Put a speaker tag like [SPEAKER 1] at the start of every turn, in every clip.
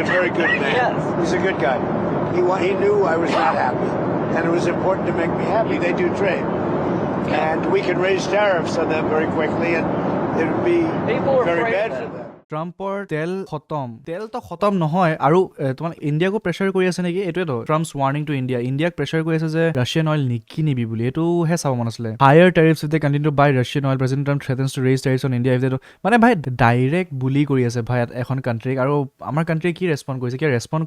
[SPEAKER 1] a very good man.
[SPEAKER 2] Yes.
[SPEAKER 1] He's a good guy. He knew I was not happy, and it was important to make me happy. They do trade, and we can raise tariffs on them very quickly, and it would be very bad for them.
[SPEAKER 3] ট্ৰাম্পৰ তেলটো খতম নহয় আৰু তোমাৰ ইণ্ডিয়াকো pressure কৰি আছে নেকি এইটোৱেতো ট্ৰাম্পছ warning two ইণ্ডিয়াক প্ৰেছাৰ কৰি আছে যে ৰাছিয়ান অইল নিকিনিবি বুলি এইটোহে চাব মন আছিলে higher tariffs if they continue to buy Russian oil president Trump threatens to raise tariffs on India if they মানে ভাই ডাইৰেক্ট বুলি কৰি আছে ভাই এখন কাণ্ট্ৰিক আৰু আমাৰ কাণ্ট্ৰিয়ে কি ৰেছপণ্ড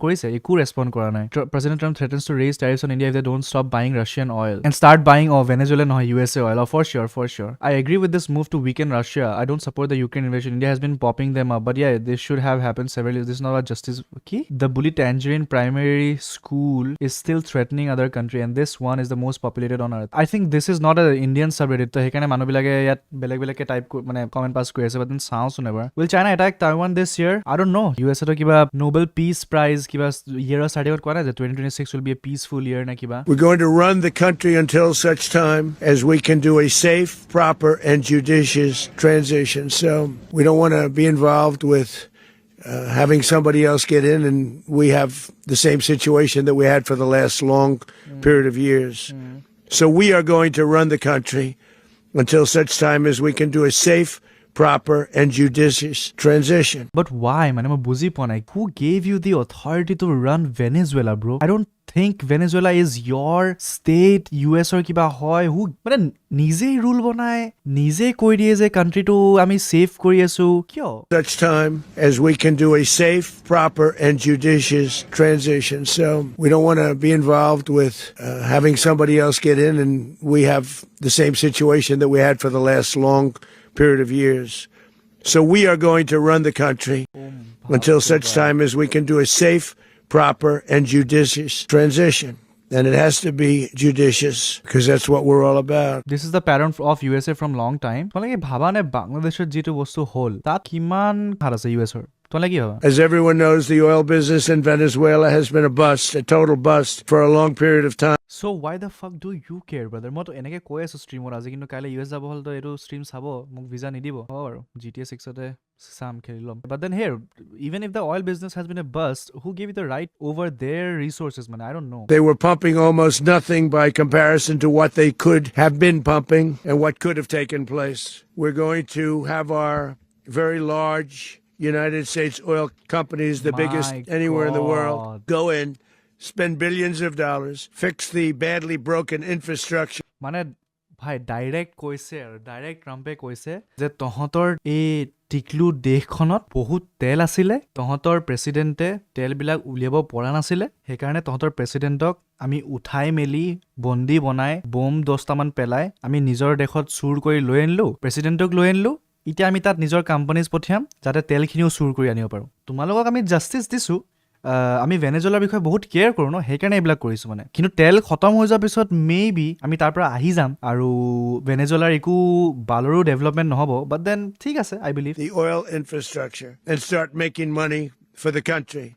[SPEAKER 3] কৰিছে একো ৰেছপণ্ড কৰা নাই president Trump threatens to raise tariffs on India if they don't stop buying Russian oil and start buying Venezuela নহয় USA oil for cheer I agree with this move to weaken Russia. I don't support the Ukraine invasion. India has been popping them up, but yeah, this should have happened several years. This is not about justice. Okay? The bully Tangerine primary school is still threatening other country, and this one is the most populated on earth. I think this is not an Indian subreddit. So hekane manu bilage yat beleg type mane comment pass kori ase, but then sounds never. Will China attack Taiwan this year? I don't know. USA to kiba Nobel Peace Prize kiba year certificate kora that 2026 will be a peaceful year na kiba.
[SPEAKER 1] We're going to run the country until such time as we can do a safe, proper, and judicious transition. So we don't want to be involved with having somebody else get in, and we have the same situation that we had for the last long period of years. So we are going to run the country until such time as we can do a safe, proper, and judicious transition.
[SPEAKER 3] But why, man? I'm a buzi ponai. Who gave you the authority to run Venezuela, bro? I don't think Venezuela is your state, US or kiba hoy. Who মানে নিজে rule বনায় নিজে কৈ দিয়ে যে কান্ট্রিটো আমি safe কৰি আছো কিয়
[SPEAKER 1] such time as we can do a safe, proper, and judicious transition. So we don't want to be involved with having somebody else get in, and we have the same situation that we had for the last long period of years. So we are going to run the country until such time as we can do a safe, proper, and judicious transition. And it has to be judicious because that's what we're all about.
[SPEAKER 3] This is the pattern of USA from long time. Like bhabane Bangladeshor jitu bostu hol tat kiman har ase US or
[SPEAKER 1] As everyone knows, the oil business in Venezuela has been a bust, a total bust for a long period of time.
[SPEAKER 3] So why the fuck do you care, brother? Moi to enake koi asu streamer aji kintu kaile US jabo hol to etu stream sabo muk visa nidibo aru GTA 6 ote sam khelilom. But then here, even if the oil business has been a bust, who gave you the right over their resources, man? I don't know.
[SPEAKER 1] They were pumping almost nothing by comparison to what they could have been pumping and what could have taken place. We're going to have our very large United States oil companies, the biggest anywhere in the world, go in, spend billions of dollars, fix the badly broken infrastructure.
[SPEAKER 3] Mane bhai direct Trumpe koise je tohotor e tiklu dekhonot bahut tel asile tohotor presidente tel bilak uliabo pora nasile he karone tohotor presidentok আমি উঠাই মেলি বন্দি বনাই bomb 10টা মান পেলাই আমি নিজৰ দেশত চুৰ কৰি লৈ আনিলো প্ৰেসিডেন্টক লৈ আনিলো এতিয়া আমি তাত নিজৰ কোম্পানীজ পঠিয়াম যাতে তেলখিনিও চুৰ কৰি আনিব পাৰো তোমালোকক আমি জাস্টিস দিছো আমি ভেনেজুৱেলাৰ বিষয়ে বহুত কেয়াৰ কৰো ন হেকাৰণে এইবিলাক কৰিছো মানে কিন্তু তেল খতম হৈ যোৱাৰ পিছত মেবি আমি তাৰ পৰা আহি যাম আৰু ভেনেজুৱেলাৰ একো বালৰো ডেভেলপমেন্ট নহব বাট দেন ঠিক আছে I believe
[SPEAKER 1] the oil infrastructure and start making money for the country.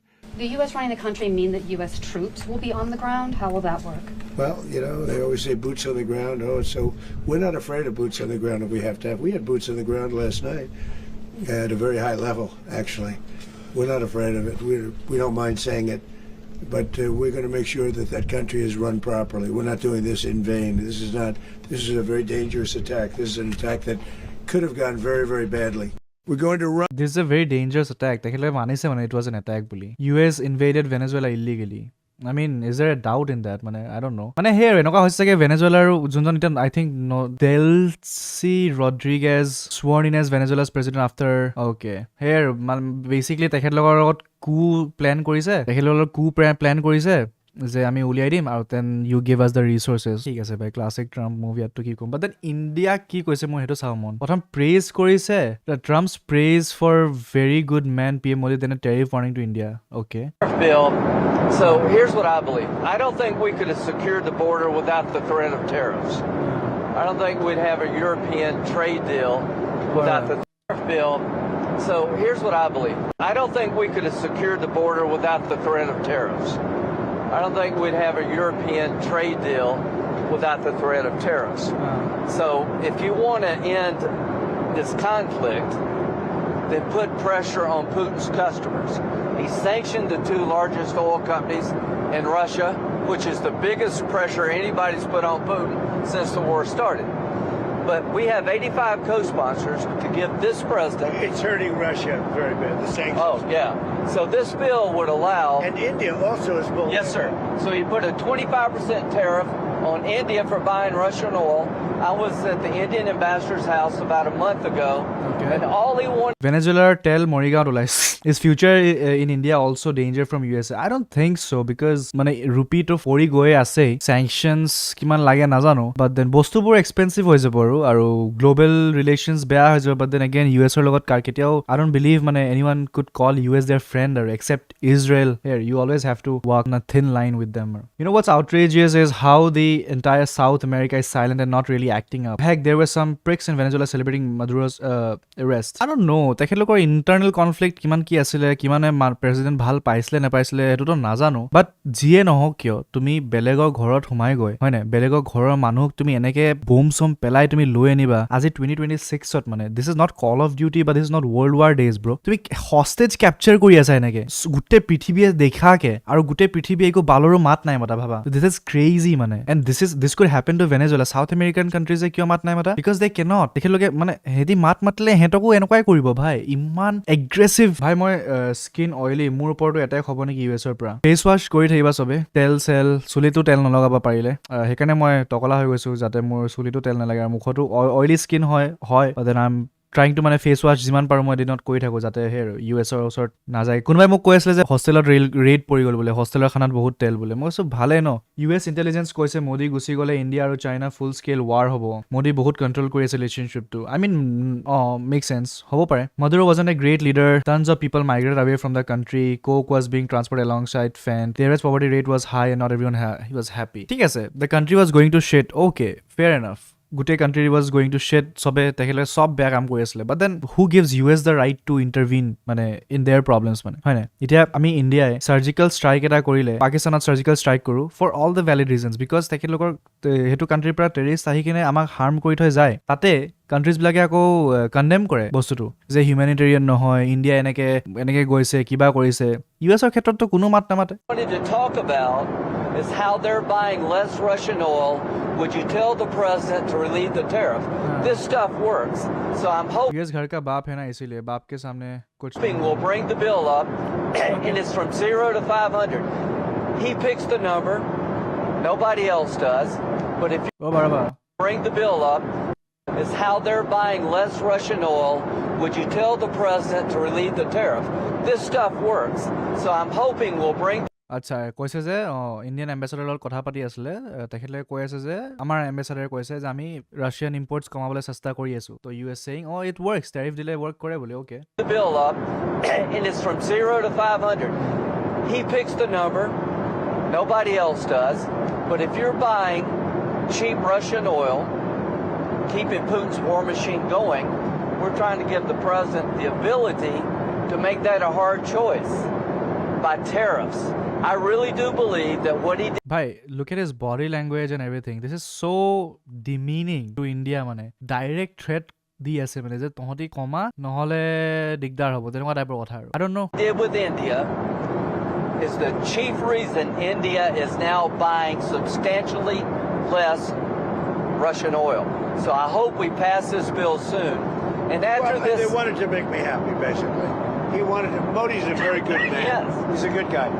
[SPEAKER 4] The U.S. running the country mean that U.S. troops will be on the ground? How will that work?
[SPEAKER 1] Well, you know, they always say boots on the ground. Oh, so we're not afraid of boots on the ground if we have to have. We had boots on the ground last night at a very high level, actually. We're not afraid of it. We don't mind saying it. But we're going to make sure that that country is run properly. We're not doing this in vain. This is a very dangerous attack. This is an attack that could have gone very, very badly. We're going to run.
[SPEAKER 3] This is a very dangerous attack. It was an attack. US invaded Venezuela illegally. I mean, is there a doubt in that? I don't know. Here, Venezuela, I think, no, Delcy Rodriguez sworn in as Venezuela's president after. Okay. Here, basically, coup plan korise. যে আমি উলিয়াই দিম আৰু দেন you give আছ the resources ঠিক আছে ভাই classic Trump movie ইয়াতটো কি ক'ম বাট দেন ইণ্ডিয়া কি কৈছে মই সেইটো চাওঁ মন প্ৰথম প্ৰেজ কৰিছে Trump's praise for very good man PM Modi then tariff warning to India okay
[SPEAKER 2] So here's what I believe. I don't think we could have secured the border without the threat of tariffs. I don't think we'd have a European trade deal without the tariff bill. So here's what I believe. I don't think we could have secured the border without the threat of tariffs. I don't think we'd have a European trade deal without the threat of tariffs. So if you want to end this conflict, then put pressure on Putin's customers. He sanctioned the two largest oil companies in Russia, which is the biggest pressure anybody's put on Putin since the war started. But we have 85 co-sponsors to give this president...
[SPEAKER 1] It's hurting Russia very bad, the sanctions.
[SPEAKER 2] Oh, yeah. So this bill would allow...
[SPEAKER 1] And India also is bullying.
[SPEAKER 2] Yes, sir. So you put a 25% tariff on India for buying Russian oil. I was at the Indian ambassador's house about a month ago, and all he wanted...
[SPEAKER 3] Venezuela tell Morrigan to lies. Is future in India also danger from USA? I don't think so because মানে rupee to 40 goe ase sanctions কিমান লাগে নাজানো but then বস্তুবোৰ expensive হৈ যাব আৰু global relations বেয়া হৈ যাব but then again US ৰ লগত কাৰ কেতিয়াও I don't believe মানে anyone could call US their friend or except Israel. Here you always have to walk on a thin line with them. You know what's outrageous is how the entire South America is silent and not really acting up. Heck, there were some pricks in Venezuela celebrating Maduro's arrest. I don't know. তেখেতলোকৰ internal conflict কিমান কি আছিলে কিমানে president ভাল পাইছিলে নাপাইছিলে এটোতো নাজানো but যিয়ে নহওক কিয় তুমি বেলেগৰ ঘৰত সোমাই গৈ হয় না বেলেগৰ ঘৰৰ মানুহক তুমি এনেকে বোম সম পেলাই তুমি লৈ আনিবা আজি 2026 ত মানে this is not Call of Duty but this is not World War days bro তুমি hostage capture কৰি আছা এনেকে গুটে পৃথিৱীয়ে দেখাকে আৰু গুটে পৃথিৱীয়ে একো বালৰো মাত নাই মতা ভাবা this is crazy মানে and this could happen to Venezuela South American countries কিয় মাত নাই মতা because they cannot তেখেতলোকে মানে হেদি মাত মাতলে হেতকো এনেকুৱাই কৰিব ভাই ইমান এগ্ৰেছিভ ভাই মই স্কিন অইলি মোৰ ওপৰটো এটাই খবৰ নেকি ইউএছৰ পৰা ফেচ ৱাশ কৰি থাকিবা সবে তেল সেল চুলিটো তেল নলগাব পাৰিলে হেকাৰণে মই টকলা হৈ গৈছো যাতে মোৰ চুলিটো তেল নালাগে আৰু মুখটো অইলি স্কিন হয় but then I'm trying to মানে ফেচ ৱাশ যিমান পাৰো মই দিনত কৰি থাকো যাতে হে ইউএছৰ ওচৰত না যায় কোনোবাই মোক কৈ আছিল যে হোষ্টেলত ৰেড পৰি গল বোলে হোষ্টেলৰ খানাত বহুত তেল বোলে মই সব ভালে ন ইউএছ ইন্টেলিজেন্স কৈছে মোদি গুচি গলে ইন্ডিয়া আৰু চাইনা ফুল স্কেল ৱাৰ হ'ব মোদি বহুত কন্ট্ৰোল কৰি আছে ৰিলেশনশিপটো I mean make sense হ'ব পাৰে Maduro wasn't a great leader tons of people migrated away from the country coke was being transported alongside fan the average poverty rate was high and not everyone he was happy ঠিক আছে the country was going to shit okay fair enough গোটে country was going to shit সবে তেখেলে সব বেয়া কাম কৰি আছিল but then who gives US the right to intervene মানে in their problems মানে হয় না এতিয়া আমি ইন্ডিয়াই সার্জিক্যাল স্ট্রাইক এটা কৰিলে পাকিস্তানত সার্জিক্যাল স্ট্রাইক কৰো for all the valid reasons because তেখেতলোকৰ হেতু কান্ট্ৰিৰ পৰা টেৰিষ্ট আহি কিনে আমাক হাৰ্ম কৰি থৈ যায় তাতে কান্ট্ৰিজ বিলাকে আকৌ কন্ডেম কৰে বস্তুটো যে হিউম্যানিটেৰিয়ান নহয় ইন্ডিয়া এনেকে গৈছে কিবা কৰিছে ইউএছৰ ক্ষেত্ৰতো কোনো মাত নামাতে
[SPEAKER 2] wanted to talk about is how they're buying less Russian oil. Would you tell the president to relieve the tariff? This stuff works. So I'm hoping
[SPEAKER 3] US घर का बाप है ना इसीलिए बाप के सामने कुछ
[SPEAKER 2] we'll bring the bill up and it's from 0 to 500. He picks the number. Nobody else does. But if you bring the bill up, is how they're buying less Russian oil. Would you tell the president to relieve the tariff? This stuff works. So I'm hoping we'll bring
[SPEAKER 3] আচ্ছা কৈছে যে Indian এম্বাসেডৰৰ লগত কথা পাতি আছিল তেখেতলে কৈ আছে যে আমাৰ এম্বাসেডৰে কৈছে যে আমি ৰাছিয়ান ইম্পৰ্টছ কমাবলৈ চেষ্টা কৰি আছো তো US saying it works tariff দিলে ওয়ার্ক কৰে বুলি ওকে
[SPEAKER 2] the bill up and it's from 0 to 500. He picks the number. Nobody else does. But if you're buying cheap Russian oil, keeping Putin's war machine going, we're trying to give the president the ability to make that a hard choice by tariffs. I really do believe that what he did.
[SPEAKER 3] Bhai, look at his body language and everything. This is so demeaning to India মানে direct threat দি আছে মানে যে তহঁতি কমা নহলে দিগদাৰ হ'ব তেনেকুৱা টাইপৰ কথা আৰু I don't know.
[SPEAKER 2] Did with India is the chief reason India is now buying substantially less Russian oil. So I hope we pass this bill soon. And after this,
[SPEAKER 1] they wanted to make me happy, basically. He wanted to. Modi's a very good man.
[SPEAKER 2] Yes.
[SPEAKER 1] He's a good guy.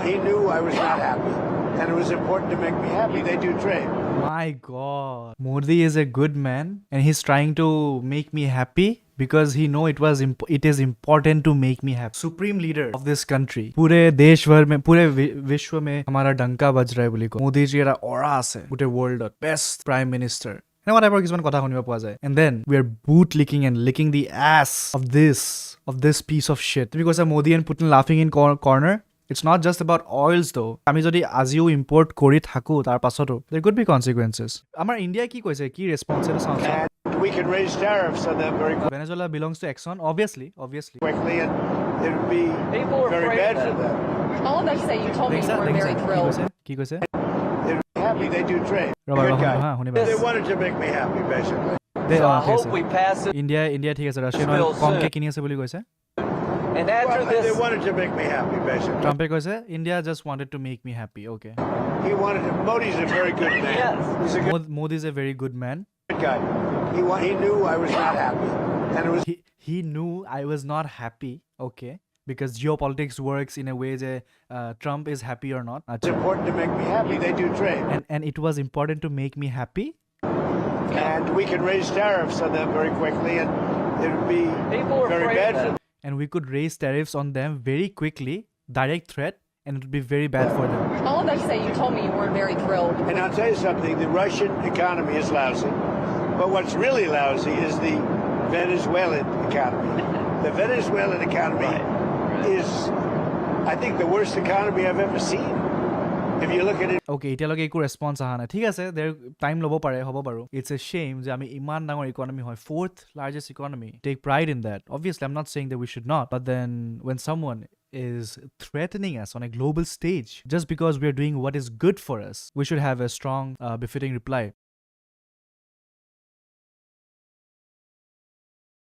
[SPEAKER 1] He knew I was not happy, and it was important to make me happy. They do trade.
[SPEAKER 3] My God, Modi is a good man, and he's trying to make me happy because he know it is important to make me happy. Supreme leader of this country. पूरे देश भर में पूरे विश्व में हमारा डंका बज रहा है बोली को मोदी जी एरा ऑरा আছে पूरे world best prime minister. And whatever কিছুমান কথা শুনিব পোৱা যায় and then we are boot licking and licking the ass of this piece of shit তুমি কৈছা Modi and Putin laughing in corner it's not just about oils though আমি যদি আজিও import কৰি থাকো তাৰ পাছতো there could be consequences আমাৰ India কি কৈছে কি ৰেসপন্স এটা চাওঁ
[SPEAKER 1] We can raise tariffs on them very quickly.
[SPEAKER 3] Venezuela belongs to Exxon obviously
[SPEAKER 1] Quickly, and it would be
[SPEAKER 2] People are
[SPEAKER 1] very
[SPEAKER 2] afraid
[SPEAKER 1] bad
[SPEAKER 2] of
[SPEAKER 1] for
[SPEAKER 2] that.
[SPEAKER 1] them.
[SPEAKER 4] All of that to say, you told me you were very thrilled.
[SPEAKER 3] কি কৈছে
[SPEAKER 1] They'd be happy. They do trade.
[SPEAKER 3] ৰবা
[SPEAKER 1] Good guy.
[SPEAKER 3] হা শুনিবা
[SPEAKER 1] They wanted to make me happy, basically.
[SPEAKER 2] So I hope we pass it.
[SPEAKER 3] India ঠিক আছে Russian oil
[SPEAKER 2] Spill
[SPEAKER 3] কমকে
[SPEAKER 2] soon.
[SPEAKER 3] কিনি আছে বুলি কৈছে
[SPEAKER 2] And after
[SPEAKER 1] Well, they
[SPEAKER 2] this,
[SPEAKER 1] wanted to make me happy, basically.
[SPEAKER 3] ট্ৰাম্পে কৈছে India just wanted to make me happy okay
[SPEAKER 1] He wanted to. Modi's a very good man.
[SPEAKER 2] Yes.
[SPEAKER 1] He's a good
[SPEAKER 3] Modi is a very good man
[SPEAKER 1] guy. He knew I was not happy, and it was
[SPEAKER 3] he knew I was not happy okay because geopolitics works in a way that Trump is happy or not Achha.
[SPEAKER 1] important to make me happy. They do trade,
[SPEAKER 3] and it was important to make me happy
[SPEAKER 1] and we can raise tariffs on them very quickly, and it would be
[SPEAKER 2] people are
[SPEAKER 1] very
[SPEAKER 2] afraid
[SPEAKER 1] bad
[SPEAKER 2] of
[SPEAKER 1] for
[SPEAKER 2] that.
[SPEAKER 1] them.
[SPEAKER 3] and we could raise tariffs on them very quickly direct threat and it would be very bad for them
[SPEAKER 5] All of that say, you told me you weren't very thrilled.
[SPEAKER 1] And I'll tell you something: the Russian economy is lousy, but what's really lousy is the Venezuelan economy. The Venezuelan economy is, I think, the worst economy I've ever seen. If you look at it,
[SPEAKER 3] okay এতিয়ালৈকে একো response অহা নাই ঠিক আছে দেৰ time ল'ব পাৰে হ'ব বাৰু ইটছ এ শ্বেম যে আমি ইমান ডাঙৰ ইকনমি হয় fourth largest economy take pride in that obviously I am not saying that we should not but then when someone is threatening us on a global stage just because we are doing what is good for us we should have a strong befitting reply